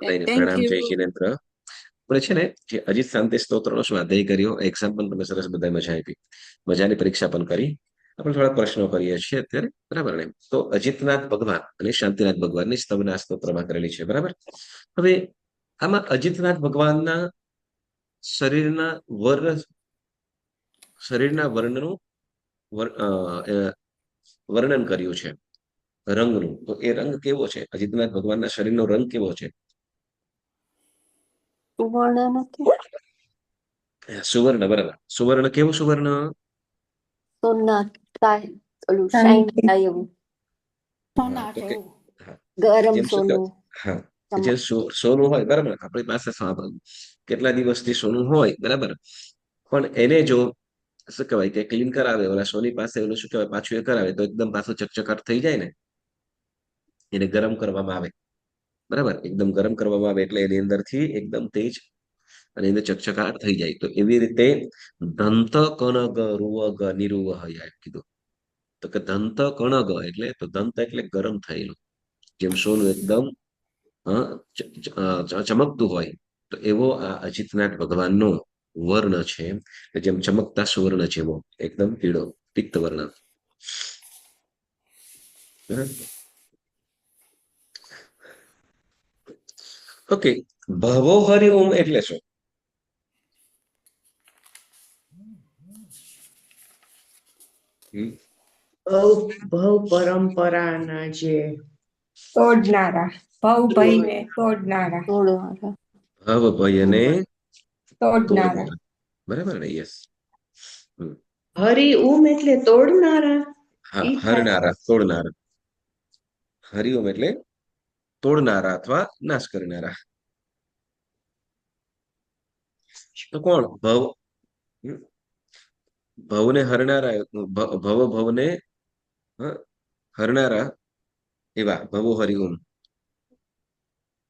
બધાને થેન્ક પ્રણામ, જય યુ. જિનેન્દ્ર. આપણે છે ને જે અજીત શાંતિ સ્તોત્રનો સ્વાધ્યાય કર્યો, એક્ઝામ પણ તમે સરસ બધા મજા આપી, મજાની પરીક્ષા પણ કરી. આપણે થોડા પ્રશ્નો કરીએ છીએ અત્યારે, બરાબર ને? તો અજીતનાથ ભગવાન અને શાંતિનાથ ભગવાનની સ્તવના સ્તોત્રમાં કરેલી છે, બરાબર. હવે આમાં અજીતનાથ ભગવાનના શરીરના વર્ણ શરીરના વર્ણનું વર્ણન કર્યું છે, રંગનું. તો એ રંગ કેવો છે? અજીતનાથ ભગવાનના શરીરનો રંગ કેવો છે? સુવર્ણ નથી? સુવર્ણ, બરાબર. સુવર્ણ કેવું સુવર્ણ? સોના થાય, ઓલું શાઇન શાંતિ. થાય એવું. હા, તો સોના કે જેવું. હા, ગરમ જેમ શું સોનું. હા, જે ચમક. સોનું હોય, બરાબર. આપણી પાસે કેટલા દિવસથી સોનું હોય, બરાબર. પણ એને જો શું કહેવાય કે ક્લીન કરાવે, ઓલા સોની પાસે ઓલું શું કહેવાય પાછું એ કરાવે, તો એકદમ પાછું ચકચકાટ થઈ જાય ને. એને ગરમ કરવામાં આવે, બરાબર. એકદમ ગરમ કરવામાં આવે એટલે એની અંદરથી એકદમ તેજ અને એને ચકચકાટ થઈ જાય. તો એવી રીતે દંત કનગ રૂવગ નિરુવહ એમ કીધું. તો કે દંત કણગ એટલે, તો દંત એટલે ગરમ થયેલું, જેમ સોનું એકદમ ચમકતું હોય, તો એવો આ અજીતનાથ ભગવાનનો વર્ણ છે, જેમ ચમકતા સુવર્ણ જેવો, એકદમ પીળો પિત્ત વર્ણ. ઓકે. ભવોહરિ ઓમ એટલે શું? હમ? ભવ પરંપરાના જે તોડનારા, તોડ ભવભયને તોડનારા, થોડું. ભવ ભય અને તોડનારા. તોડનારા, બરાબર ને? યસ. હરિ ઉમ એટલે તોડનારા. હા, ઈ થાય. હરનારા, તોડનારા. હરિઓમ એટલે તોડનારા અથવા નાશ કરનારા. તો કોણ ભવ? હમ? ભવને હરનારા, ભવને હરનારા એવા ભવો હરિઓમ.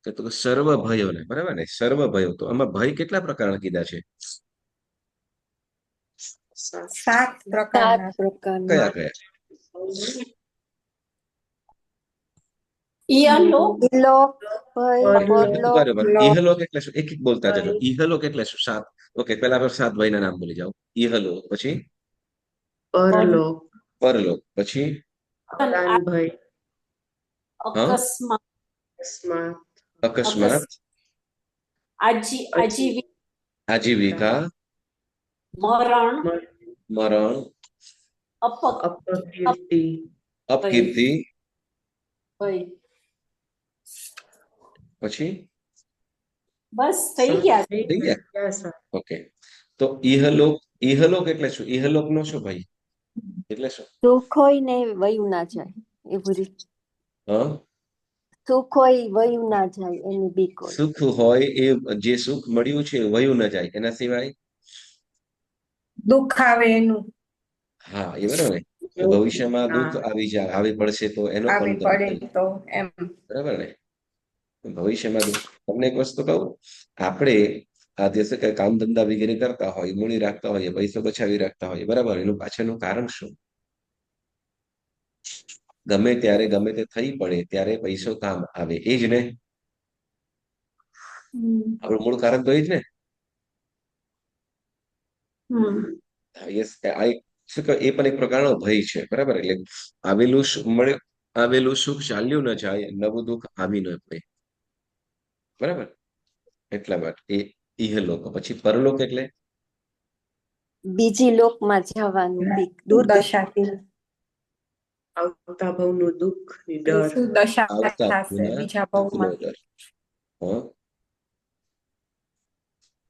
તો સર્વ ભયોને, બરાબર ને? સર્વ ભયો. તો આમાં ભય કેટલા પ્રકારના કીધા છે? સાત 7 પ્રકારના. પ્રકારના. કયા કયા? ઇયલો. ઇલોક, ભય, પરલોક, પરલોક. બરાબર. લોક, ઇહલોક એટલે શું? એક એક બોલતા જજો. ભય, ઇહલોક એટલે શું? સાત. ઓકે, પેલા પર સાત ભાઈના નામ બોલી જાઓ. ઇહલોક, પછી પરલોક, પરલોક, પછી દાનભય, હા, અકસ્માત. અકસ્માત, અકસ્માત, પછી આજીવિકા, મરણ. મરણ, અપકીર્તિ, અપકીર્તિ, ભય. પછી બસ થઈ સાત ગયા. થઈ થઈ ગયા. ગયા. ક્યાં સાત? ઓકે. તો ઇહલોક, ઇહલોક એટલે શું? ઇહલોક નો શું ભાઈ? એટલે શું? સુખ હોય ને વયું ના જાય, એવું રીતે. હા, સુખ હોય વયું ના જાય એની બીક હોય. સુખ હોય એ, જે સુખ મળ્યું છે એ વયું ન જાય, એના સિવાય. દુઃખ આવે એનું. હા, એ બરાબર ને? કે એવું. ભવિષ્યમાં દુઃખ હા, આવી પડશે તો એનો પણ આવી તમે, પડે તો એમ. બરાબર ને? ભવિષ્યમાં તમને એક વસ્તુ કહું, આપણે આ દિવસે કઈ કામ ધંધા વગેરે કરતા હોય, મૂડી રાખતા હોઈએ, પૈસો બચાવી રાખતા હોઈએ, બરાબર. એનું પાછળનું કારણ શું? ગમે ત્યારે ગમે તે થઈ પડે ત્યારે પૈસો કામ આવે, એ જ ને? આપણું મૂળ કારણ તો એ જ ને? યસ. આ એક શું કહેવાય, એ પણ એક પ્રકારનો ભય છે, બરાબર. એટલે આવેલું સુખ ચાલ્યું ન જાય, નવું દુઃખ આવી ન પડે, બરાબર. એટલા માટે એ ઇહલોક. પછી પરલોક એટલે બીજી લોકમાં જવાનું બીક, દુર્ગતિ. દશાથી આવતા ભવનું દુઃખ ની ડર. શું દશા આવતા થશે ભવના બીજા દુઃખનો ભવમાં. ડર. હા,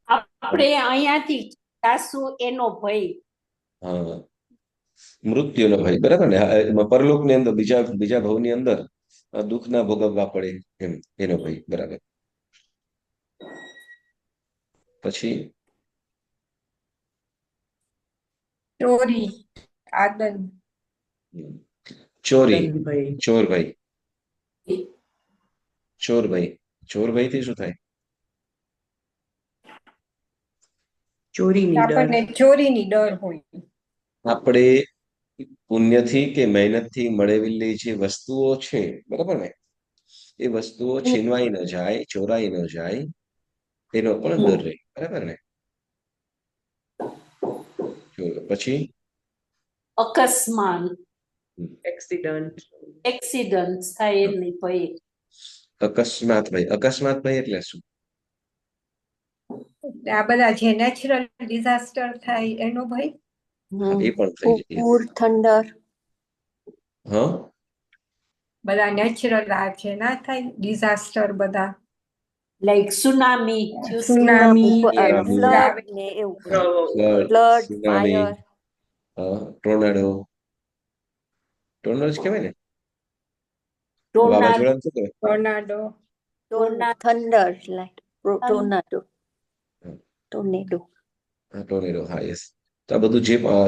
આપણે અહીંયાથી જાશું એનો ભય. હા, મૃત્યુનો ભય, બરાબર ને? એમાં પરલોકની અંદર, બીજા બીજા ભવની અંદર દુઃખ ના ભોગવવા પડે, એમ, એનો ભય, બરાબર. પછી ચોરી, આદન, ચોરી, આદનભય, ચોર ભાઈ, ચોર ભાઈ. ચોર ભાઈ થી શું થાય? ચોરીની ડર. આપણને ચોરીની ડર હોય. આપણે પુણ્યથી કે મહેનતથી મળેલી જે વસ્તુઓ છે, બરાબર ને? એ વસ્તુઓ છીનવાઈ ન જાય, ચોરાઈ ન જાય, એનો પણ ડર રહે. બરાબર ને? પછી અકસ્માત એક્સિડન્ટ થાય એની ભય. અકસ્માત ભય. અકસ્માત ભય એટલે શું? આ બધા જે નેચરલ ડિઝાસ્ટર થાય એનો ભય. એ પણ થઈ જાય. પૂર, થંડર. હા, બધા નેચરલ આ જે ના થાય ડિઝાસ્ટર બધા લાઈક સુનામી, સુનામી ફ્લડ ને એવું બધું. Flood, tsunami, fire. Tornado. Tornado જ કહેવાય ને? ટોર્નાડો, વાવાઝોડા શું કહેવાય? Tornado thunder, like tornado. Tornado. Tornado, હા, યસ. તો આ બધું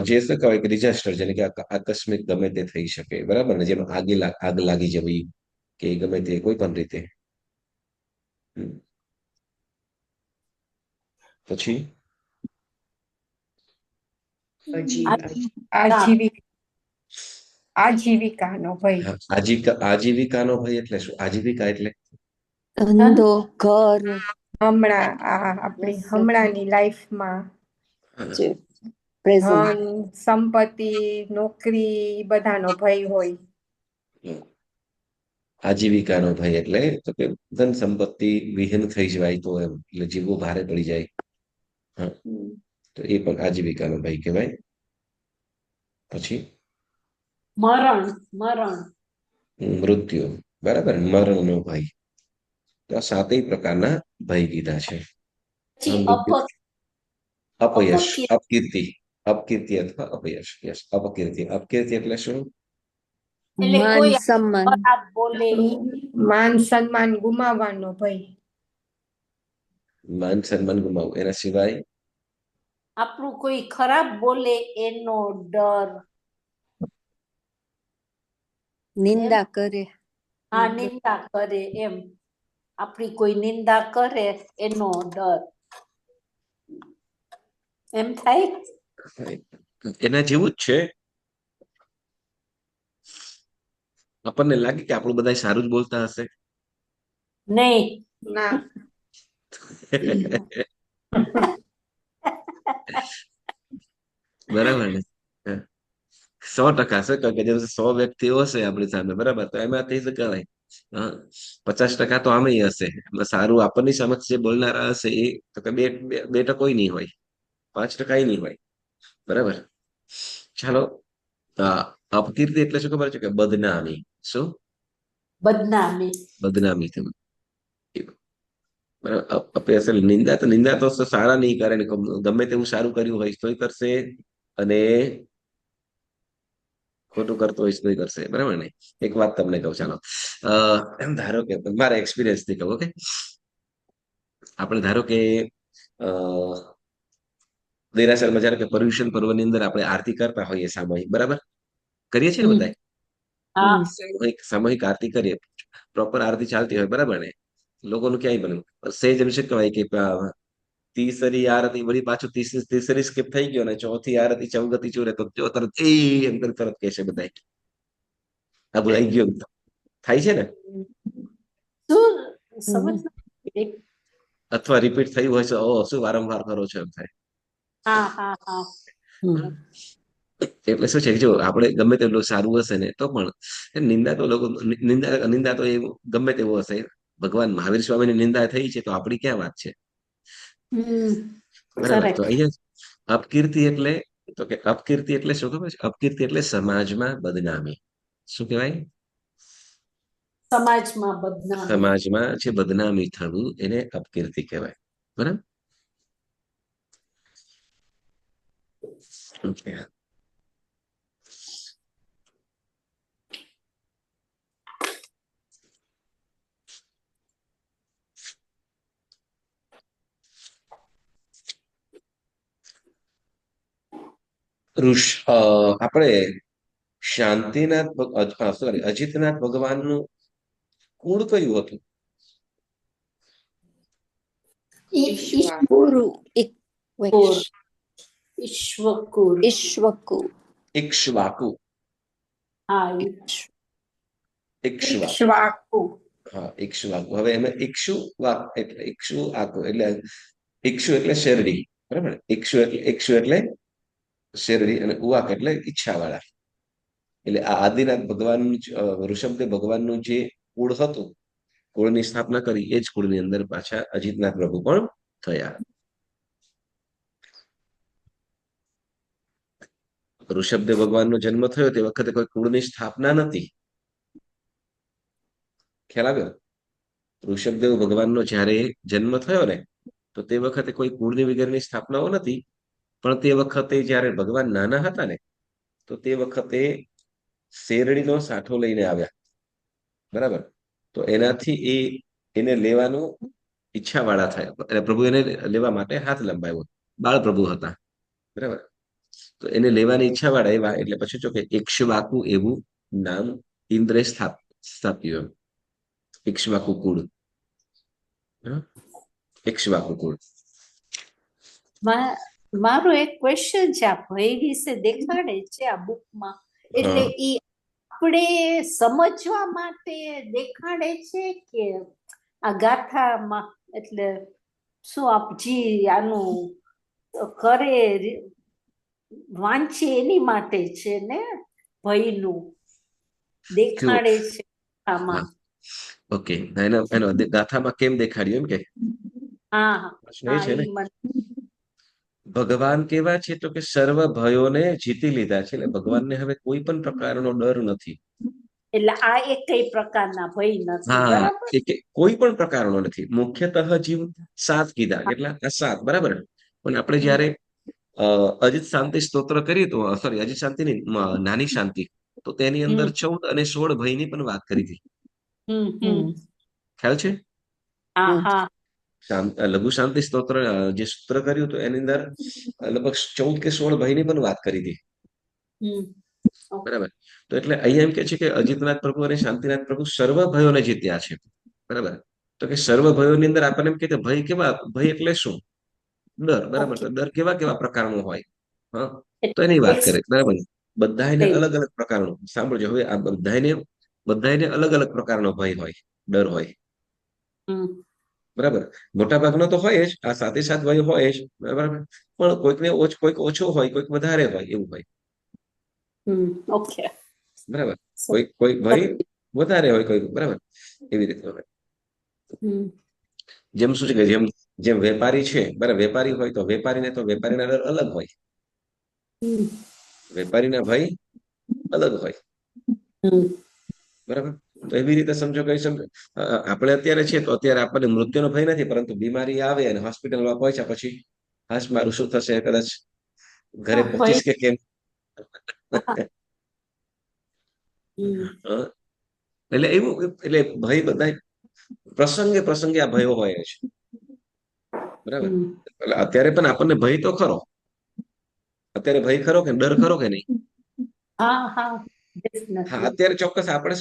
જે શું કહેવાય કે ડિઝાસ્ટર, જેને કે આકસ્મિક ગમે તે થઈ શકે. બરાબર ને? જેમાં આગ લાગી જવી કે ગમે તે કોઈ પણ રીતે. પછી આજીવિકાનો ભય. આજીવિકાનો ભય એટલે શું? આજીવિકા એટલે ધંધો, ઘર, હમણાં આપણી હમણાંની લાઈફમાં પ્રેઝન્ટ. ધન, સંપત્તિ, નોકરી બધાનો ભય હોય. આજીવિકાનો ભય એટલે તો કે ધન સંપત્તિ વિહીન થઈ જવાય તો એમ, એટલે જીવવું ભારે પડી જાય. હા, તો એ પણ આજીવિકાનો ભય કહેવાય. પછી મરણ, મૃત્યુ. બરાબર, મરણનો ભય. તો આ સાતેય પ્રકારના ભય કીધા છે. અપયશ, અપકીર્તિ અથવા અપયશ. યસ, અપકીર્તિ. અપકીર્તિ એટલે શું? માન સન્માન. બોલે, માન સન્માન ગુમાવવાનો ભય. માન સન્માન ગુમાવવું. એના સિવાય આપણું કોઈ ખરાબ બોલે એનો ડર. નિંદા કરે. હા, નિંદા કરે એમ. આપણી કોઈ નિંદા કરે એનો ડર. એમ થાય. એના જેવું જ છે. આપણને લાગે કે આપણું બધા સારું જ બોલતા હશે. નહીં. ના. બરાબર ને? 100% છે, કારણ કે જેમ 100 વ્યક્તિઓ હશે આપણી સામે, બરાબર, તો એમાંથી શું કહેવાય 50% તો આમે હશે. એમાં સારું આપણની સમક્ષ જે બોલનારા હશે એ તો કે 2% નહીં હોય, 5% નહીં હોય. બરાબર. ચાલો, અપકીર્તિ એટલે શું ખબર છે? કે બદનામી. શું? બદનામી થયું. બરાબર. નિંદા તો સારા નહીં કરે ને, ગમે તેવું સારું કર્યું હોય તોય કરશે, અને ખોટું કરતો હોય તોય કરશે. બરાબર ને? એક વાત તમને કહું, ચાલો. એમ ધારો કે મારા એક્સપિરિયન્સ થી કહું, ઓકે, આપણે ધારો કે દેરાસરમાં જયારે કે પર્યુષણ પર્વની અંદર આપણે આરતી કરતા હોઈએ સામૂહિક, બરાબર, કરીએ છીએ ને બધા? સામૂહિક આરતી કરીએ, પ્રોપર આરતી ચાલતી હોય, બરાબર ને? લોકોનું ક્યાંય બન્યું સેજ એમ શું કહેવાય કે તીસરી આરતી વળી પાછું તીસરી સ્કીપ થઈ ગયો ને ચોથી આરતી ચૌગતી ચોરે તો તરત એમ તરત કહેશે બધા આ ભૂલાઈ ગયું. થાય છે ને? અથવા રિપીટ થયું હોય છે, શું વારંવાર કરો છો, એમ થાય. એટલે શું છે, જો આપણે ગમે તેટલું સારું હશે ને તો પણ નિંદા તો લોકો નિંદા તો એ ગમે તેવું હશે. ભગવાન મહાવીર સ્વામીની નિંદા થઈ છે તો આપણી ક્યાં વાત છે? બરાબર. તો અહીંયા અપકીર્તિ એટલે તો કે અપકીર્તિ એટલે શું ખબર છે? અપકીર્તિ એટલે સમાજમાં બદનામી. શું કહેવાય? સમાજમાં જે બદનામી થવું એને અપકીર્તિ કહેવાય. બરાબર. આપણે અજીતનાથ ભગવાનનું કુળ કયું હતું? ઇક્ષ્વાકુ. ઇક્ષ્વાકુ. હા, ઇક્ષુ આકુ. હવે એમાં ઇક્ષુ વાક એટલે ઇક્ષુ આકુ એટલે ઇક્ષુ એટલે શેરડી, બરાબર. ઇક્ષુ એટલે શેરડી અને ઉવાક એટલે ઈચ્છા વાળા. એટલે આ આદિનાથ ભગવાન ઋષભદેવ ભગવાનનું જે કુળ હતું, કુળની સ્થાપના કરી, એ જ કુળની અંદર પાછા અજીતનાથ પ્રભુ પણ થયા. ઋષભદેવ ભગવાનનો જન્મ થયો તે વખતે કોઈ કુળની સ્થાપના નથી. ખ્યાલ આવ્યો? ઋષભદેવ ભગવાનનો જ્યારે જન્મ થયો ને, તો તે વખતે કોઈ કુળની વગેરેની સ્થાપનાઓ નથી. પણ તે વખતે જ્યારે ભગવાન નાના હતા ને, તો તે વખતે શેરડીનો સાઠો લઈને આવ્યા, બરાબર. તો એનાથી એને લેવાનું ઈચ્છા વાળા થયા, એટલે પ્રભુ એને લેવા માટે હાથ લંબાવ્યો. બાળ પ્રભુ હતા, બરાબર. તો એને લેવાની ઈચ્છા વાળા એવા, એટલે પછી જો કે ઇક્ષ્વાકુ એવું નામ ઇન્દ્રે સ્થાપ્યું. ઇક્ષ્વાકુ કુળ, ઇક્ષ્વાકુ કુળ. મારો એક ક્વેશ્ચન છે, આ ભય વિશે દેખાડે છે આ બુકમાં, એટલે ઈ આપણે સમજવા માટે દેખાડે છે કે આ ગાથામાં, એટલે શું આપજી આનું કરે વાંચે એની માટે છે ને, ભયનું દેખાડે છે આમાં. ઓકે, એનો ગાથામાં કેમ દેખાડ્યું એમ કે? હા એ છે ને, ભગવાન કેવા છે તો કે સર્વ ભયોને જીતી લીધા છે, એટલે ભગવાનને હવે કોઈ પણ પ્રકારનો ડર નથી. એટલે આ એક કઈ પ્રકારના ભય નથી, હા, બરાબર. કોઈ પણ પ્રકારનો નથી. મુખ્યતઃ જીવ 7 કીધા, કેટલા? આ 7, બરાબર. પણ આપણે જયારે અજીત શાંતિ સ્તોત્ર કરીએ તો, સોરી, અજીત શાંતિ ની નાની શાંતિ, તો તેની અંદર 14 અને 16 ભયની પણ વાત કરી હતી. ખ્યાલ છે? લઘુ શાંતિ સ્તોત્ર જે સૂત્ર કર્યું તો એની અંદર લગભગ 14 કે 16 ભયની પણ વાત કરી હતી, બરાબર. તો એટલે અહીંયા એમ કે છે કે અજીતનાથ પ્રભુ અને શાંતિનાથ પ્રભુ સર્વ ભયોને જીત્યા છે, બરાબર. તો કે સર્વ ભયોની અંદર આપણને એમ કે ભય કેવા, ભય એટલે શું? ડર, બરાબર. તો ડર કેવા કેવા પ્રકારનો હોય, હા, તો એની વાત કરે, બરાબર. બધાને અલગ અલગ પ્રકારનું, સાંભળજો હવે, આ બધાને અલગ અલગ પ્રકારનો ભય હોય, ડર હોય, બરાબર. મોટા ભાગનો તો હોય જ, આ 7 ભય હોય જ, બરાબર. પણ કોઈકને કોઈક ઓછો હોય, કોઈક વધારે હોય, એવું હોય, બરાબર. કોઈ ભય વધારે હોય, કોઈ, બરાબર, એવી રીતે હોય. જેમ શું છે કે જેમ વેપારી છે, બરાબર, વેપારી હોય તો વેપારીને તો વેપારીના ડર અલગ હોય, વેપારીના ભય અલગ હોય, બરાબર. તો એવી રીતે સમજો, કઈ સમજો, આપણે અત્યારે છે તો અત્યારે આપણને મૃત્યુનો ભય નથી, પરંતુ બીમારી આવે અને હોસ્પિટલમાં પહોંચ્યા પછી, હાશ મારું શું થશે, કદાચ ઘરે પહોંચીશ કે કેમ. એટલે એવું, એટલે ભય બધા પ્રસંગે પ્રસંગે આ ભયો હોય છે, બરાબર. એટલે અત્યારે પણ આપણને ભય તો ખરો, અત્યારે ભય ખરો કે ડર ખરો કે નહીં? હા, અત્યારે ચોક્કસ આપણે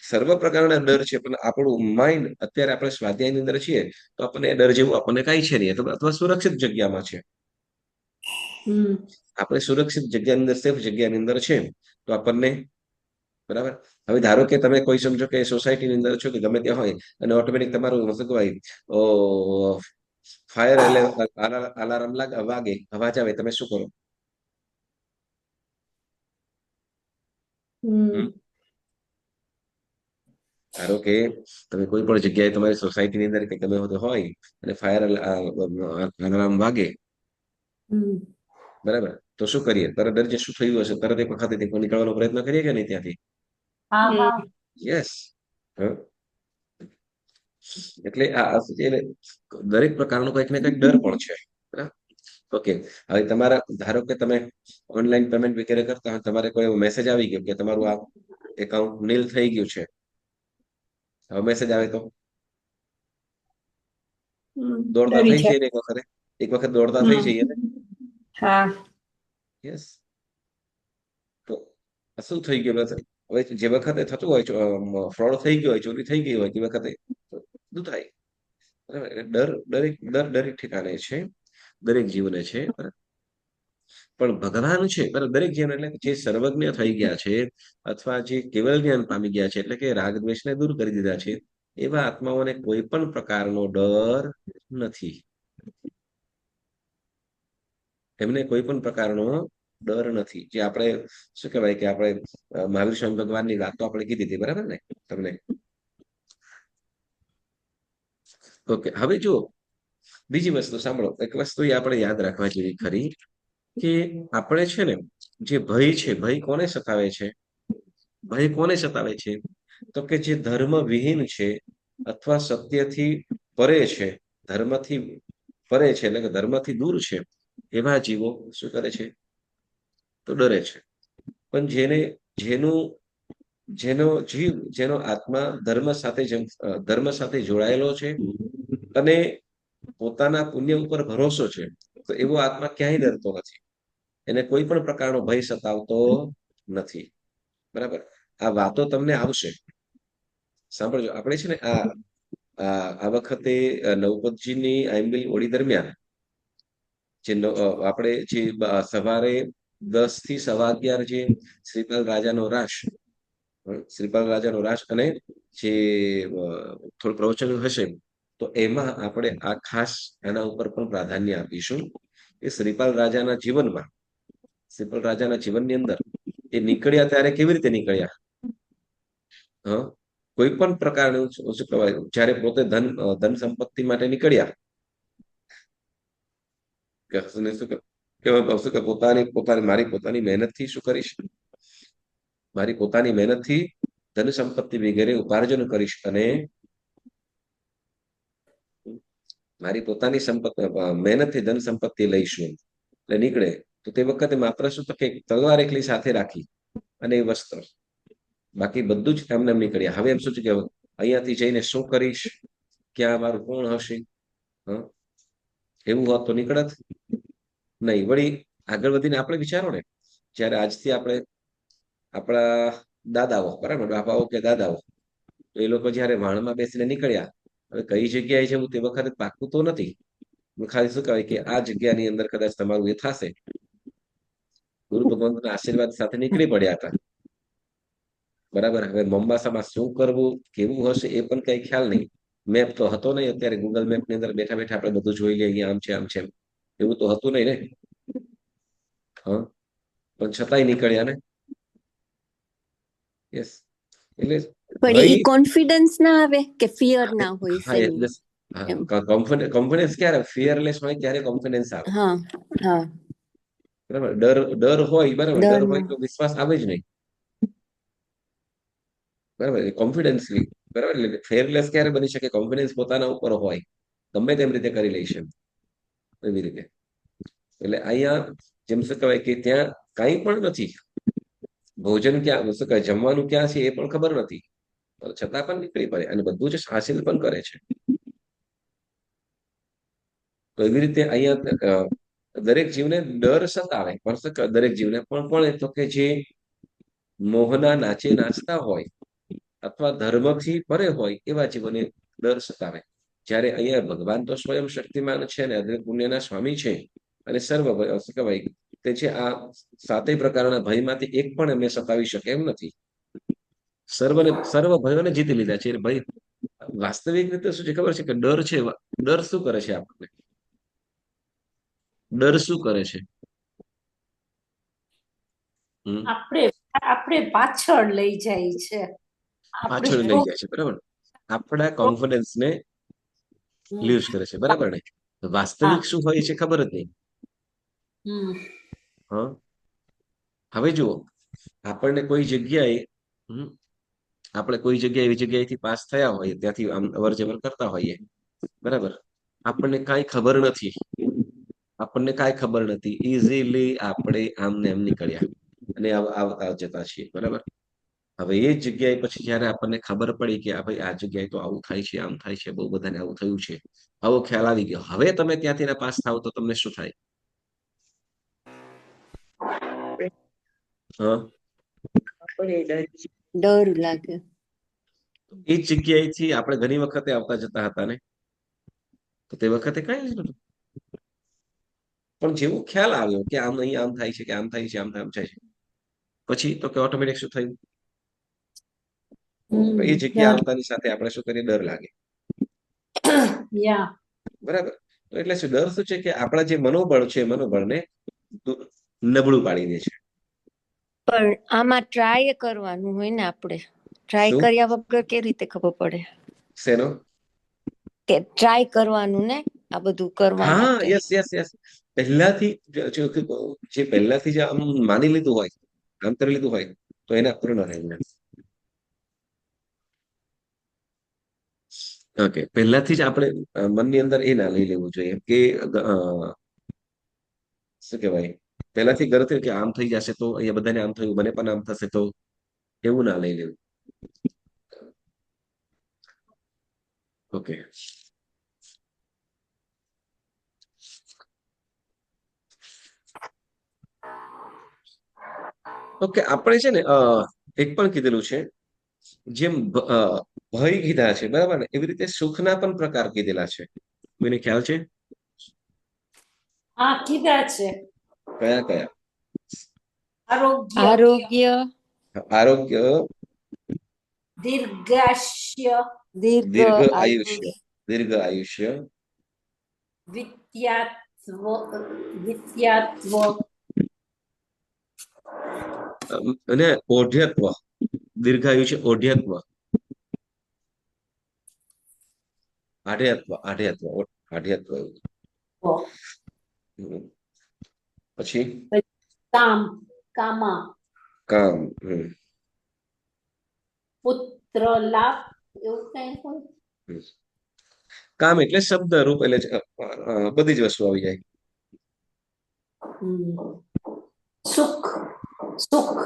સર્વ પ્રકારના ડર છે, પણ આપણું માઇન્ડ અત્યારે આપણે સ્વાધ્યાયની અંદર છીએ, તો આપણને ડર જેવું આપણને કઈ છે નહીં, અથવા સુરક્ષિત જગ્યામાં છે. આપણે સુરક્ષિત જગ્યાની અંદર, સેફ જગ્યાની અંદર છે, તો આપણને, બરાબર. હવે ધારો કે તમે કોઈ સમજો કે સોસાયટીની અંદર છો કે ગમે ત્યાં હોય, અને ઓટોમેટિક તમારું શું કહેવાય, ફાયર અલાર્મ વાગે, અવાજ આવે, તમે શું કરો? ધારો કે તમે કોઈ પણ જગ્યાએ તમારી સોસાયટીની અંદર કે ગમે હોય અને ફાયર અલાર્મ વાગે, બરાબર, તો શું કરીએ? તરત જે શું થયું હશે, તરત એક વખત નીકળવાનો પ્રયત્ન કરીએ કે નહીં ત્યાંથી? યસ. એટલે દરેક પ્રકારનો કંઈક ને કંઈક ડર પણ છે, બરાબર. ઓકે, હવે તમારા, ધારો કે તમે ઓનલાઈન પેમેન્ટ વગેરે કરતા હોય, તમારે કોઈ મેસેજ આવી ગયો કે તમારું આ એકાઉન્ટ નીલ થઈ ગયું છે, હવે મેસેજ આવે તો દોડતા થઈ જઈએ એક વખત દોડતા થઈ જઈએ ને. યસ. તો શું થઈ ગયું? હવે જે વખતે થતું હોય, ફ્રોડ થઈ ગયો હોય, ચોરી થઈ ગઈ હોય, તે વખતે બધું થાય, બરાબર. દરેક ઠેકાણે છે, દરેક જીવને છે, બરાબર. પણ ભગવાન છે, બરાબર, દરેક જીવન, એટલે જે સર્વજ્ઞ થઈ ગયા છે, અથવા જે કેવલ જ્ઞાન પામી ગયા છે, એટલે કે રાગ દ્વેષને દૂર કરી દીધા છે, એવા આત્માઓને કોઈ પણ પ્રકારનો ડર નથી. એમને કોઈ પણ પ્રકારનો ડર નથી. જે આપણે શું કહેવાય કે આપણે મહાવીર સ્વામી ભગવાનની વાતો આપણે કીધી હતી, બરાબર ને તમને? ઓકે, હવે જો બીજી વસ્તુ સાંભળો. એક વસ્તુ એ આપણે યાદ રાખવા જેવી ખરી કે આપણે છે ને જે ભય છે, ભય કોને સતાવે છે? ભય કોને સતાવે છે? તો કે જે ધર્મ વિહીન છે અથવા સત્યથી પરે છે, ધર્મથી પરે છે એટલે કે ધર્મથી દૂર છે, એવા જીવો શું કરે છે? તો ડરે છે. પણ જેનું જેનો જીવ, જેનો આત્મા ધર્મ સાથે જોડાયેલો છે અને પોતાના પુણ્ય ઉપર ભરોસો છે, તો એવો આત્મા ક્યાંય ડરતો નથી. એને કોઈ પણ પ્રકારનો ભય સતાવતો નથી. બરાબર? આ વાતો તમને આવશે. સાંભળજો, આપણે છે ને આ વખતે નવપતજીની આઈમ્બી ઓળી દરમિયાન આપણે જે સવારે 10 થી 11:15 જે શ્રીપાલ રાજાનો રાસ, અને જે થોડું પ્રવચન હશે, તો એમાં આપણે આ ખાસ એના ઉપર પણ પ્રાધાન્ય આપીશું કે શ્રીપાલ રાજાના જીવનની અંદર એ નીકળ્યા ત્યારે કેવી રીતે નીકળ્યા. કોઈ પણ પ્રકારનું શું કહેવાય, જયારે પોતે ધન સંપત્તિ માટે નીકળ્યા કે મારી પોતાની મહેનતથી શું કરીશ, મારી પોતાની મહેનતથી ધન સંપત્તિ વગેરે ઉપાર્જન કરીશ અને મારી પોતાની મહેનતથી ધન સંપત્તિ લઈશું એટલે નીકળે. તો તે વખતે માત્ર શું તો કે તલવાર એકલી સાથે રાખી અને એ વસ્ત્ર, બાકી બધું જ એમને નીકળ્યા. હવે એમ શું છે કે અહીંયાથી જઈને શું કરીશ, ક્યાં મારું કોણ હશે, એવું હોત તો નીકળત નહીં. વળી આગળ વધીને આપણે વિચારો ને, જયારે આજથી આપણે આપણા દાદાઓ, બરાબર, બાપાઓ કે દાદાઓ, તો એ લોકો જયારે વાણમાં બેસીને નીકળ્યા, હવે કઈ જગ્યાએ જવું તે વખતે પાકું તો નથી. ખાલી શું કહેવાય કે આ જગ્યાની અંદર કદાચ તમારું એ થશે. ગુરુ ભગવંતના આશીર્વાદ સાથે નીકળી પડ્યા હતા. બરાબર. હવે મોમ્બાસામાં શું કરવું, કેવું હશે એ પણ કઈ ખ્યાલ નહીં. મેપ તો હતો નહીં. અત્યારે ગૂગલ મેપની અંદર બેઠા બેઠા આપણે બધું જોઈ લઈએ, આમ છે આમ છે, એવું તો હતું નહીં ને. પણ છતાંય નીકળ્યા ને. યસ. એટલે પણ એ કોન્ફિડન્સ ના આવે કે ફિયર ના હોય શેની? કોન્ફિડન્સ ક્યારે ફિયરલેસ હોય ત્યારે કોન્ફિડન્સ આવે. હા હા, બરાબર. ડર હોય, બરાબર, ડર હોય તો વિશ્વાસ આવે જ નહીં. બરાબર. કોન્ફિડન્સલી, બરાબર. એટલે ફિયરલેસ ક્યારે બની શકે? કોન્ફિડન્સ પોતાના ઉપર હોય, ગમે તેમ રીતે કરી લઈશ એવી રીતે. એટલે અહીંયા જેમ શું કહેવાય કે ત્યાં કઈ પણ નથી, ભોજન ક્યાં, શું કહેવાય, જમવાનું ક્યાં છે એ પણ ખબર નથી, છતાં પણ નીકળી પડે અને બધું જ હાસિલ પણ કરે છે. તો એવી રીતે અહીંયા દરેક જીવને ડર સતાવે, પણ દરેક જીવને પણ તો કે જે મોહના નાચે નાચતા હોય અથવા ધર્મથી પરે હોય એવા જીવોને ડર સતાવે. જ્યારે અહીંયા ભગવાન તો સ્વયં શક્તિમાન છે ને પુણ્યના સ્વામી છે અને સર્વ શું કહેવાય તે છે, આ સાતેય પ્રકારના ભયમાંથી એક પણ એમને સતાવી શકે એમ નથી. સર્વ ભયોને જીતી લીધા છે. ભય વાસ્તવિક રીતે શું છે ખબર છે કે ડર છે, ડર શું કરે છે આપણને? ડર શું કરે છે? આપણે પાછળ લઈ જાય છે, પાછળ લઈ જાય છે. બરાબર. આપણા કોન્ફિડન્સ ને લૂઝ કરે છે. બરાબર ને? વાસ્તવિક શું હોય છે ખબર જ નહીં. હવે જુઓ, આપણને કોઈ જગ્યાએ એવી જગ્યાએથી પાસ થયા હોઈએ, ત્યાંથી આમ અવર જવર કરતા હોઈએ, બરાબર, આપણને કાંઈ ખબર નથી, ઇઝીલી આપણે આમને એમ નીકળ્યા અને આવતા જતા છીએ. બરાબર. હવે એ જગ્યાએ પછી જયારે આપણને ખબર પડી કે ભાઈ આ જગ્યાએ તો આવું થાય છે, આમ થાય છે, બહુ બધાને આવું થયું છે, આવો ખ્યાલ આવી ગયો, હવે તમે ત્યાંથી પાસ થાવ તો તમને શું થાય? ડર લાગે. એ જગ્યાએથી આપણે ઘણી વખતે આવતા જતા હતા ને, તો તે વખતે કઈ નતું. પણ જેવો ખ્યાલ આવ્યો કે આમ અહીં આમ થાય છે, કે આમ થાય છે, આમ થાય છે, પછી તો કે ઓટોમેટિક શું થયું? તો એ જગ્યા આવતાની સાથે આપણે શું કરીએ? ડર લાગે. યા બરાબર. તો એટલે શું, ડર શું છે કે આપણા જે મનોબળ છે, મનોબળને નબળું પાડી દે છે. પણ આમાં ટ્રાય કરવાનું હોય ને, આપણે ટ્રાય શું? કર્યા વગર કેવી રીતે ખબર પડે શેનો? કે ટ્રાય કરવાનું ને આ બધું કરવા હા, માટે? Yes yes yes. પહેલાથી જે પહેલાથી જે આમ માની લીધું હોય, આમ કરી લીધું હોય, તો એને પૂર્ણ રહેવું. ઓકે, પહેલાથી જ આપણે મનની અંદર એ ના લઈ લેવું જોઈએ કે શું કહેવાય, પહેલાથી ગર થયું કે આમ થઈ જશે તો અહીંયા બધાને આમ થયું, મને પણ આમ થશે, તો એવું ના લઈ લેવું. ઓકે. ઓકે, આપણે છે ને એક પણ કીધેલું છે, જેમ ભય કીધા છે, બરાબર ને, એવી રીતે સુખના પણ પ્રકાર કીધેલા છે. કોઈને ખ્યાલ છે? હા કીધા છે. કયા કયા? આરોગ્ય, આરોગ્ય, આરોગ્ય, દીર્ઘાષ્ય, દીર્ઘ દીર્ઘ આયુષ્ય, દીર્ઘ આયુષ્ય, વિદ્યાત્વ, વિદ્યાત્વ, અને ઓઢ્યત્વ. દીર્ઘાયુષ્ય, ઓઢ્યત્વ, આઢ્યત્વ, આઢ્યત્વ, આઢ્યત્વ. હમ. પછી કામ, કામા, કામ. પુત્ર લાભ, એવું કઈ હોય. કામ એટલે શબ્દ રૂપ, એટલે બધી જ વસ્તુ આવી જાય. સુખ, સુખ,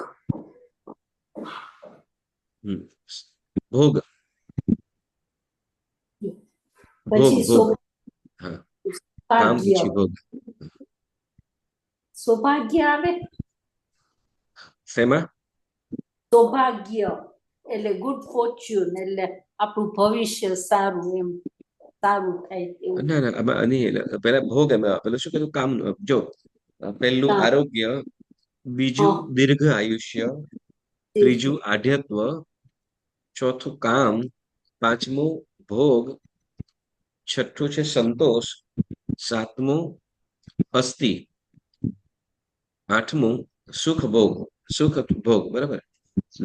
ભોગ, ભોગ, પછી ભોગ. હા, કામ સૌભાગ્ય, પછી ભોગ. સૌભાગ્ય આવે. શેમાં? સૌભાગ્ય એટલે ગુડ ફોર્ચ્યુન, એટલે આપણું ભવિષ્ય સારું, એમ સારું થાય એવું. ના ના, આમાં નહીં. પેલા ભોગ, એમાં પેલું શું કીધું? કામ. જો, પહેલું કામ. આરોગ્ય, બીજું દીર્ઘ આયુષ્ય, ત્રીજું આઢ્યત્વ, ચોથું કામ, પાંચમું ભોગ, છઠ્ઠું છે સંતોષ, સાતમું અસ્થિ, આઠમું સુખ ભોગ, સુખ ભોગ, બરાબર.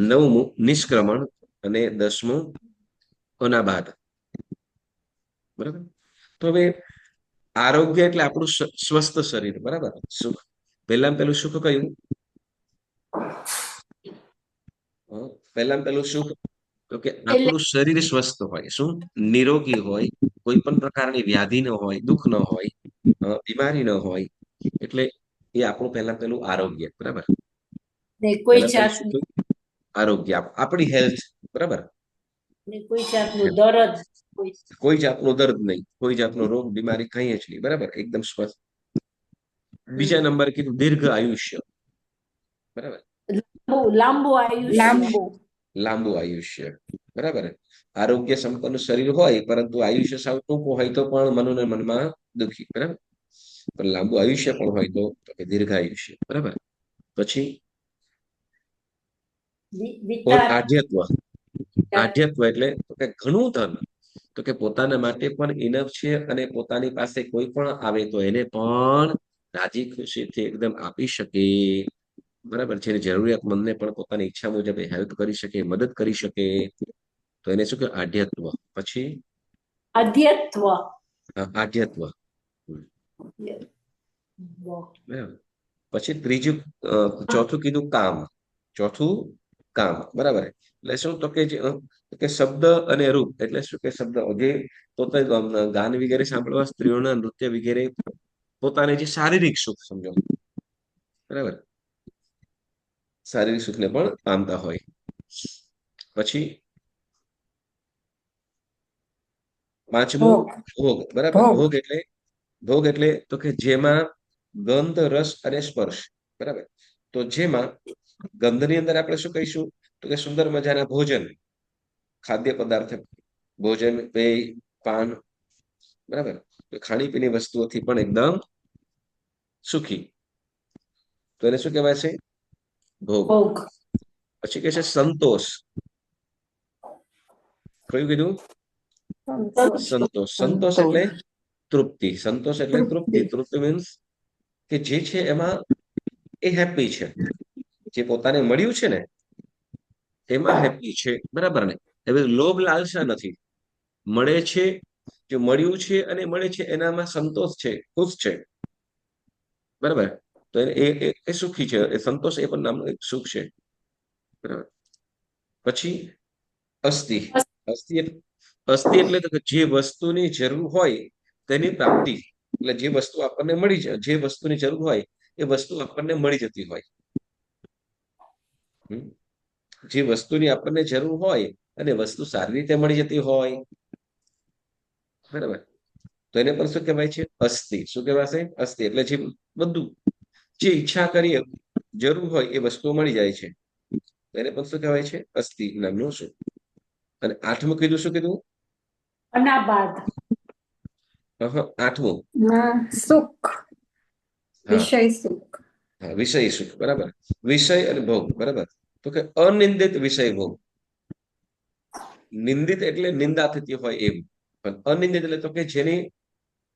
નવમું નિષ્ક્રમણ, અને 10મું અનાબાદ. બરાબર. તો હવે આરોગ્ય એટલે આપણું સ્વસ્થ શરીર, બરાબર. સુખ, પહેલું સુખ કયું? પહેલું સુખ તો કે આપણું શરીર સ્વસ્થ હોય, શું નિરોગી હોય, કોઈ પણ પ્રકારની વ્યાધિ ન હોય, દુઃખ ન હોય, બીમારી ન હોય, એટલે એ આપણું પહેલું આરોગ્ય, બરાબર. ને કોઈ પહેલું શું જાતનું, થયું? આરોગ્ય, આપણી હેલ્થ, બરાબર. ને કોઈ જાતનું દરદ, કોઈ જાતનો દર્દ નહીં, કોઈ જાતનો રોગ બીમારી કઈ જ નહીં, બરાબર. એકદમ સ્વસ્થ. બીજા નંબર કીધું દીર્ઘ આયુષ્ય, બરાબર. લાંબુ આયુષ્ય, લાંબુ, લાંબુ આયુષ્ય, બરાબર. આરોગ્ય સંપન્ન શરીર હોય, પરંતુ આયુષ્ય સાવ ટૂંકું હોય તો પણ મનોને મનમાં દુખી, બરાબર. પણ લાંબુ આયુષ્ય પણ હોય તો કે દીર્ઘ આયુષ્ય, બરાબર. પછી આધ્યત્વ. આધ્યત્વ એટલે તો કે ઘણું ધન, તો કે પોતાના માટે પણ ઇનફ છે, અને પોતાની પાસે કોઈ પણ આવે તો એને પણ રાજી ખુશીથી એકદમ આપી શકે, બરાબર. જેની જરૂરિયાતમંદને પણ પોતાની ઈચ્છા મુજબ હેલ્પ કરી શકે, મદદ કરી શકે, તો એને શું કે આધ્યત્વ. પછી આધ્યત્વ, આધ્યત્વ, બરાબર. પછી ત્રીજું, ચોથું કીધું કામ. ચોથું કામ, બરાબર. એટલે શું, તો કે શબ્દ અને રૂપ, એટલે શું કે શબ્દ જે પોતે ગાન વગેરે સાંભળવા, સ્ત્રીઓના નૃત્ય વગેરે, પોતાને જે શારીરિક સુખ, સમજો, બરાબર, શારીરિક સુખને પણ પામતા હોય. પછી પાંચમું ભોગ, બરાબર. ભોગ એટલે તો કે જેમાં ગંધ, રસ અને સ્પર્શ, બરાબર. તો જેમાં ગંધની અંદર આપણે શું કહીશું, તો કે સુંદર મજાના ભોજન, ખાદ્ય પદાર્થ, ભોજન, પેય, પાન, બરાબર. ખાણીપીણી વસ્તુઓથી પણ એકદમ સુખી, તો એને શું કહેવાય છે? ભોગ. પછી કે છે સંતોષ. કયું કીધું? સંતોષ. સંતોષ એટલે તૃપ્તિ. સંતોષ એટલે તૃપ્તિ. તૃપ્તિ મીન્સ કે જે છે એમાં એ હેપી છે, જે પોતાને મળ્યું છે ને એમાં હેપી છે, બરાબર ને? હવે લોભ લાલસા નથી, મળે છે, જે મળ્યું છે અને મળે છે એનામાં સંતોષ છે, ખુશ છે, બરાબર? તો એ સુખી છે, એ સંતોષ એ પણ નામનું એક સુખ છે, બરાબર? પછી અસ્થિ. અસ્થિ અસ્થિ એટલે તો કે જે વસ્તુની જરૂર હોય તેની પ્રાપ્તિ, એટલે જે વસ્તુ આપણને મળી જાય, જે વસ્તુની જરૂર હોય એ વસ્તુ આપણને મળી જતી હોય. જે વસ્તુની આપણને જરૂર હોય અને વસ્તુ સારી રીતે મળી જતી હોય, બરાબર, તો એને પણ શું કહેવાય છે? અસ્થિ. શું કહેવાશે? અસ્થિ એટલે જે બધું જે ઈચ્છા કરીએ જરૂર હોય એ વસ્તુઓ મળી જાય છે, એને પણ શું કહેવાય છે? અસ્થિ નામનું સુખ. અને આઠમું કીધું, શું કીધું? અનાબાદ. આઠમું સુખ, હા વિષય સુખ. હા, વિષય સુખ, બરાબર. વિષય અને ભોગ, બરાબર. તો કે અનિંદિત વિષય ભોગ. નિંદિત એટલે નિંદા થતી હોય એવું, પણ અનિંદિત એટલે તો કે જેની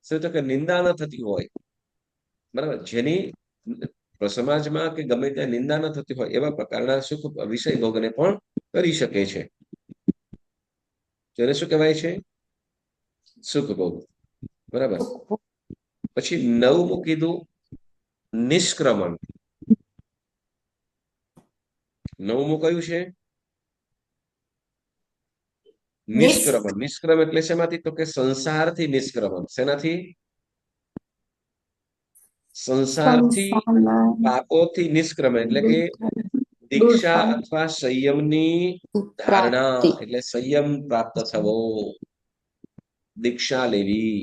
શું તો કે નિંદા ન થતી હોય, બરાબર, જેની સમાજમાં કે ગમે ત્યાં નિંદા ન થતી હોય એવા પ્રકારના સુખ વિષય ભોગને પણ કરી શકે છે. જેને શું કહેવાય છે? સુખ ભોગ, બરાબર. પછી નવમું કીધું નિષ્ક્રમણ. નવમું કયું છે? નિષ્ક્રમણ. નિષ્ક્રમ એટલે શેમાંથી? તો કે સંસારથી નિષ્ક્રમણ. શેનાથી? સંસારથી, પાપોથી નિષ્ક્રમણ એટલે કે દીક્ષા અથવા સંયમની ધારણા, એટલે સંયમ પ્રાપ્ત થવો, દીક્ષા લેવી.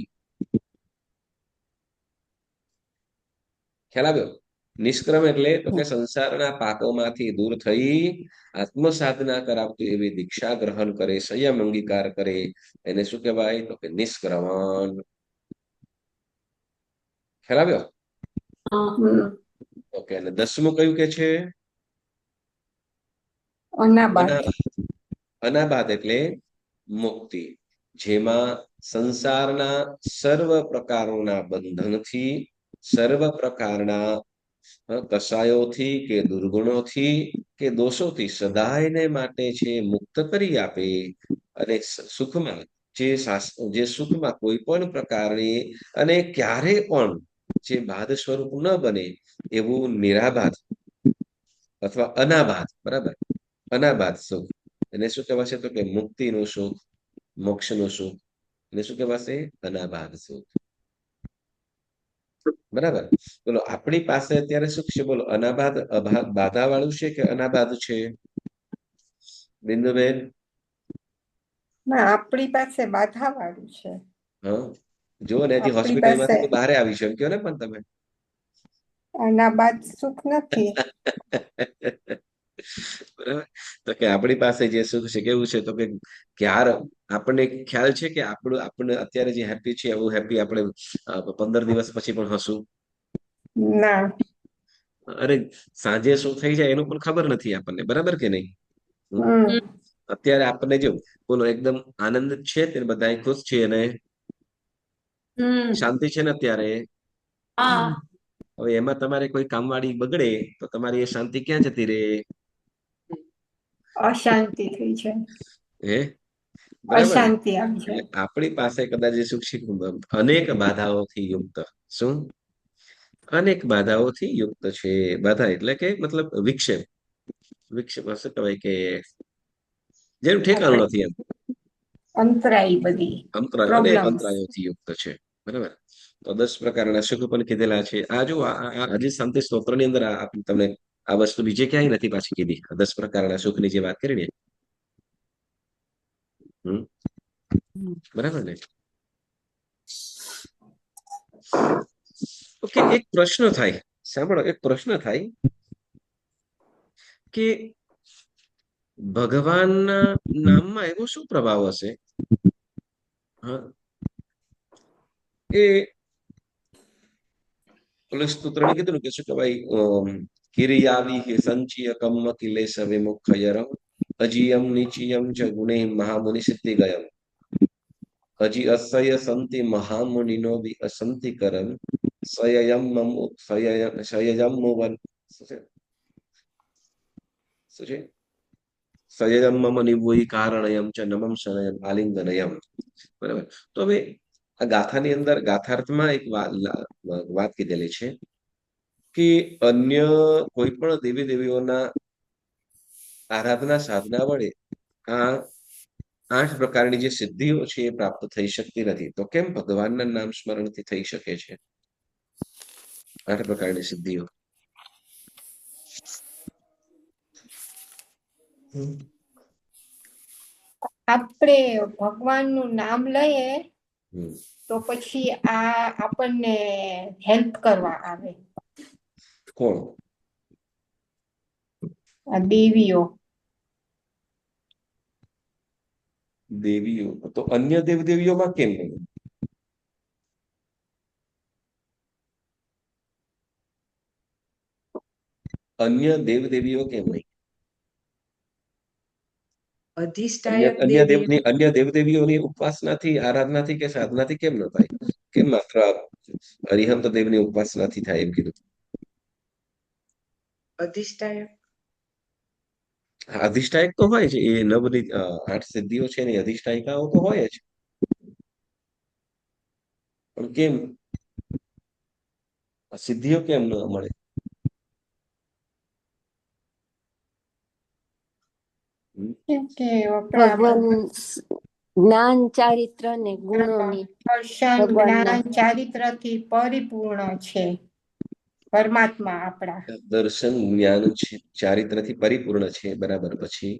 ખ્યાલ આવ્યો? નિષ્ક્રમ એટલે તો કે સંસારના પાપોમાંથી દૂર થઈ આત્મ સાધના કરાવતી એવી દીક્ષા ગ્રહણ કરે, સંયમ અંગીકાર કરે, એને શું કહેવાય? તો કે નિષ્ક્રમણ. ખ્યાલ આવ્યો? ઓકે. અને 10મું કયું કે છે? અનાબાદ. અનાબાદ એટલે મુક્તિ, જેમાં સંસારના સર્વ પ્રકારોના બંધનથી, સર્વ પ્રકારના કસાયોથી કે દુર્ગુણોથી કે દોષોથી સદાયને માટે છે મુક્ત કરી આપે, અને સુખમાં જે સુખમાં કોઈ પણ પ્રકારની અને ક્યારે પણ જે બાદ સ્વરૂપ ન બને એવું નિરાબાદ અથવા અનાબાદ, બરાબર, અનાબાદ સુખ, એને શું કહેવાશે? તો કે મુક્તિનું સુખ, મોક્ષનું સુખ, એને શું કહેવાશે? અનાબાદ સુખ, બરાબર. બોલો, આપણી પાસે અત્યારે સુખ છે, બોલો, અનાબાદ બાધા વાળું છે કે અનાબાદ છે? બિંદુબેન? ના, આપણી પાસે બાધા વાળું છે. હા, જુઓ ને, હજી આપણી હોસ્પિટલમાંથી તો પાસે બહાર આવી છે એમ કહો ને, પણ તમે અનાબાદ સુખ નથી. બરાબર. તો કે આપણી પાસે જે સુખ છે કેવું છે? તો કે ક્યારે આપણને ખ્યાલ છે કે આપણે અત્યારે જે હેપી છે એવું હેપી આપણે 15 દિવસ પછી પણ હશું? ના. અરે, સાંજે શું થઈ જાય એનું પણ ખબર નથી આપણને, બરાબર કે નહીં? અત્યારે આપણને જો બોલો એકદમ આનંદ છે, તે બધા ખુશ છે અને શાંતિ છે ને અત્યારે. હવે એમાં તમારે કોઈ કામવાળી બગડે તો તમારી એ શાંતિ ક્યાં જતી રહે? અશાંતિ થઈ છે. હે, બરાબર ને? અશાંતિ આવી છે. એટલે આપણી પાસે કદાચ સુખ છે અનેક બાધાઓથી યુક્ત. શું? અનેક બાધાઓથી યુક્ત છે. બાધા એટલે કે મતલબ વિક્ષેપ. વિક્ષેપ શું કહેવાય કે જેનું ઠેકાણું નથી એમ. અંતરાય બધી અંતરાય, અનેક અંતરાયોથી યુક્ત છે, બરાબર. તો 10 પ્રકારના સુખ પણ કીધેલા છે. આ જો આજે શાંતિ સ્તોત્રની અંદર તમને આ વસ્તુ બીજે ક્યાંય નથી પાછી કીધી. 10 પ્રકારના સુખની જે વાત કરી ને, બરાબર ને? ઓકે. એક પ્રશ્ન થાય, સાંભળો, એક પ્રશ્ન થાય કે ભગવાનના નામમાં એવો શું પ્રભાવ હશે? હા, એ ઓલું સ્તોત્રને કીધું ને કે શું કહેવાય? કિરિયાવી સંચય કમ્મ કિલેશ વિમુખયર અજીયમ નિચિયમ ચ ગુણે મહામુનિ સિદ્ધિ ગયમ અજી અસય સંતિ મહામુનિનો બી અસંતિ કરમ સયયમ મમુ સયયમ મુવન શું છે શું છે સયયમ મમ નિવોઈ કારણયમ ચ નમમ શરયમ આલિંગનયમ. બરાબર. તો હવે આ ગાથાની અંદર ગાથાર્થમાં એક વાત કીધેલી છે કે અન્ય કોઈ પણ દેવી દેવીઓના આરાધના સાધના વડે આ 8 પ્રકારની જે સિદ્ધિઓ છે એ પ્રાપ્ત થઈ શકતી નથી. તો કેમ ભગવાનના નામ સ્મરણથી થઈ શકે છે 8 પ્રકારની સિદ્ધિઓ? આપણે ભગવાનનું નામ લઈએ હમ. તો પછી આ આપણને હેલ્પ કરવા આવે કોણ? આ દેવીઓ. દેવીઓ તો અન્ય દેવદેવીઓમાં કેમ નહીં? અન્ય દેવદેવીઓ કેમ નહીં? અધિષ્ઠાયક અન્ય દેવી અન્ય દેવદેવીઓની ઉપાસનાથી આરાધનાથી કે સાધનાથી કેમ ન થાય? કેમ માત્ર અરિહંત દેવની ઉપાસનાથી થાય એમ કીધું? અધિષ્ઠાયક અધિષ્ઠાયક તો હોય છે એ નવની 8 સિદ્ધિઓ છે ને અધિષ્ઠાયિકાઓ તો હોય જ, પણ કેમ સિદ્ધિઓ કેમ ન મળે? કેમ કે ભગવાન જ્ઞાન ચારિત્ર ને ગુણોની દર્શન ભગવાનના જ્ઞાન ચારિત્રથી પરિપૂર્ણ છે પરમાત્મા આપણા. દર્શન જ્ઞાન ચારિત્રથી પરિપૂર્ણ છે. બરાબર. પછી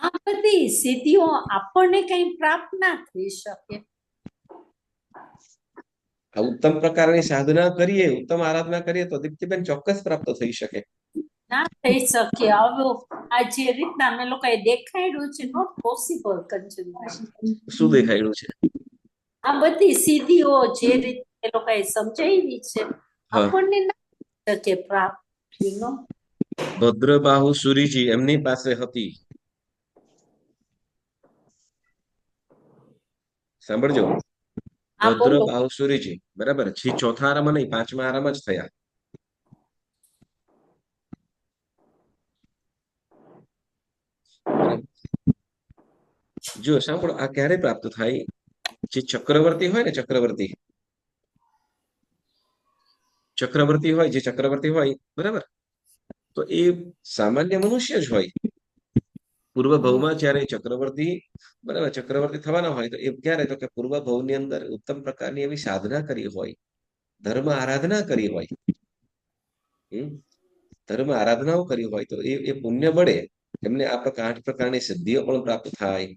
આ બધી સિદ્ધિઓ આપણને કઈ પ્રાપ્ત ના થઈ શકે. આ ઉત્તમ પ્રકારની સાધના કરીએ, ઉત્તમ આરાધના કરીએ તો દીપ્તિબેન ચોક્કસ પ્રાપ્ત થઈ શકે. ના થઈ શકે. હવે આ જે રીતના અમે લોકોએ દેખાડ્યું છે નોટ પોસિબલ. શું દેખાડ્યું છે? આ બધી સિદ્ધિઓ જે રીતે એ લોકોએ સમજાવી છે આપણને ના થઈ શકે પ્રાપ્ત. ભદ્રબાહુ સુરીજી એમની પાસે હતી. સાંભળજો, ભદ્રબાહુ સુરીજી. બરાબર. ચોથા આરામાં નહીં, 5મા આરામાં જ થયા. જો સાંભળો, આ ક્યારે પ્રાપ્ત થાય? જે ચક્રવર્તી હોય ને, ચક્રવર્તી હોય, બરાબર, તો એ સામાન્ય મનુષ્ય જ હોય. પૂર્વ ભવમાં જ્યારે ચક્રવર્તી થવાના હોય તો એ ક્યારે? તો કે પૂર્વ ભવની અંદર ઉત્તમ પ્રકારની એવી સાધના કરી હોય, ધર્મ આરાધના કરી હોય, ધર્મ આરાધનાઓ કરી હોય તો એ પુણ્ય બળે એમને આ 8 પ્રકારની સિદ્ધિઓ પણ પ્રાપ્ત થાય.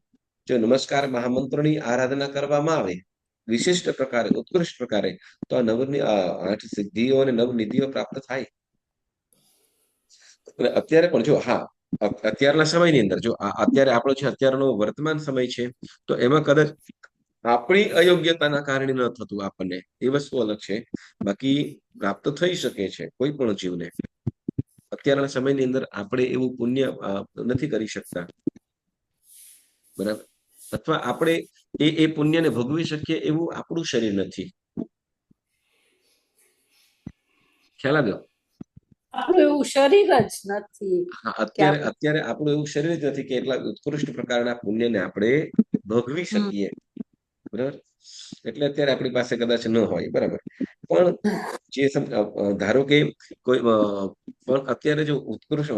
જો નમસ્કાર મહામંત્રની આરાધના કરવામાં આવે વિશિષ્ટ પ્રકારે, ઉત્કૃષ્ટ પ્રકારે, તો આ 8 સિદ્ધિઓ અને 9 નિધિઓ પ્રાપ્ત થાય. અત્યારે પણ જો, હા, અત્યારના સમયની અંદર જો અત્યારે આપણો જે અત્યારનો વર્તમાન સમય છે તો એમાં કદાચ આપણી અયોગ્યતાના કારણે ન થતું આપણને, એ વસ્તુ અલગ છે. બાકી પ્રાપ્ત થઈ શકે છે કોઈ પણ જીવને. અત્યારના સમયની અંદર આપણે એવું પુણ્ય નથી કરી શકતા, બરાબર, અથવા આપણે એ પુણ્યને ભોગવી શકીએ એવું આપણું શરીર નથી. ખ્યાલ આવ્યો? આપણું એવું શરીર જ નથી. અત્યારે આપણું એવું શરીર જ નથી કે એટલા ઉત્કૃષ્ટ પ્રકારના પુણ્યને આપણે ભોગવી શકીએ. બરાબર. એટલે અત્યારે આપણી પાસે કદાચ ન હોય. બરાબર. પણ જે ધારો કે કોઈ પણ અત્યારે જો ઉત્કૃષ્ટ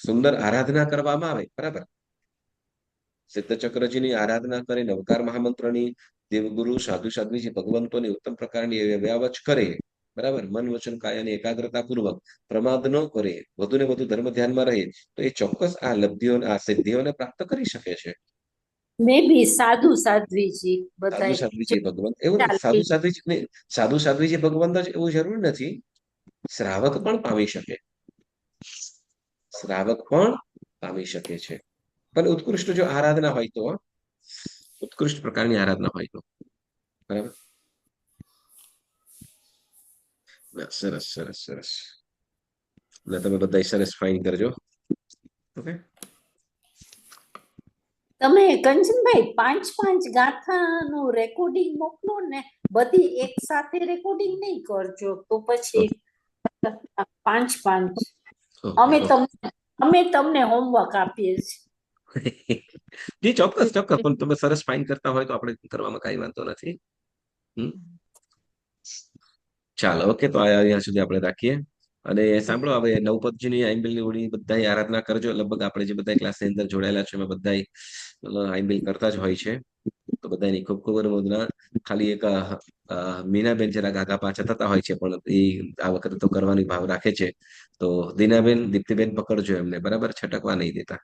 સુંદર આરાધના કરવામાં આવે, બરાબર, સિદ્ધચક્રજીની આરાધના કરે, નવકાર મહામંત્રની, દેવગુરુ સાધુ સાધ્વીજી ભગવંતોની ઉત્તમ પ્રકારની વ્યાવચ કરે, બરાબર, મન વચન કાયાની એકાગ્રતા પૂર્વક પ્રમાદ ન કરે, વધુ ને વધુ ધર્મ ધ્યાનમાં રહે, તો એ ચોક્કસ આ લબ્ધિઓ, આ સિદ્ધિઓને પ્રાપ્ત કરી શકે છે. મે બી સાધુ સાધ્વીજી ભગવંત એવું સાધુ સાધ્વીજી ભગવંત જ એવું જરૂર નથી. શ્રાવક પણ પામી શકે, છે. પણ ઉત્કૃષ્ટ જો આરાધના હોય તો, ઉત્કૃષ્ટ પ્રકારની આરાધના હોય તો, બરાબર. સરસ સરસ સરસ. એટલે તમે બધા સરસ ફાઇન કરજો. ઓકે. તમે કંચનભાઈ 5 ગાથાનું રેકોર્ડિંગ મોકલો ને, બધી એક સાથે રેકોર્ડિંગ નહીં કરજો, તો પછી 5 અમે તમને હોમવર્ક આપીએ છીએ. જી ચોક્કસ ચોક્કસ, પણ તમે સરસ ફાઇન કરતા હોય તો આપણે કરવામાં કઈ વાંધો નથી. ચાલો ઓકે, તો અહીંયા સુધી આપણે રાખીએ. અને સાંભળો, હવે નવપતજીની આઈમ્બિલની ઓળી બધા આરાધના કરજો. લગભગ આપણે જે બધા ક્લાસની અંદર જોડાયેલા છે એમાં બધા આઈમ્બિલ કરતા જ હોય છે. તો બધાની ખૂબ ખૂબ અનુમોદના. ખાલી એક મીનાબેન જરા ગાગા પાછા થતા હોય છે, પણ એ આ વખતે તો કરવાની ભાવ રાખે છે. તો દીનાબેન, દીપ્તિબેન પકડજો એમને, બરાબર, છટકવા નહીં દેતા.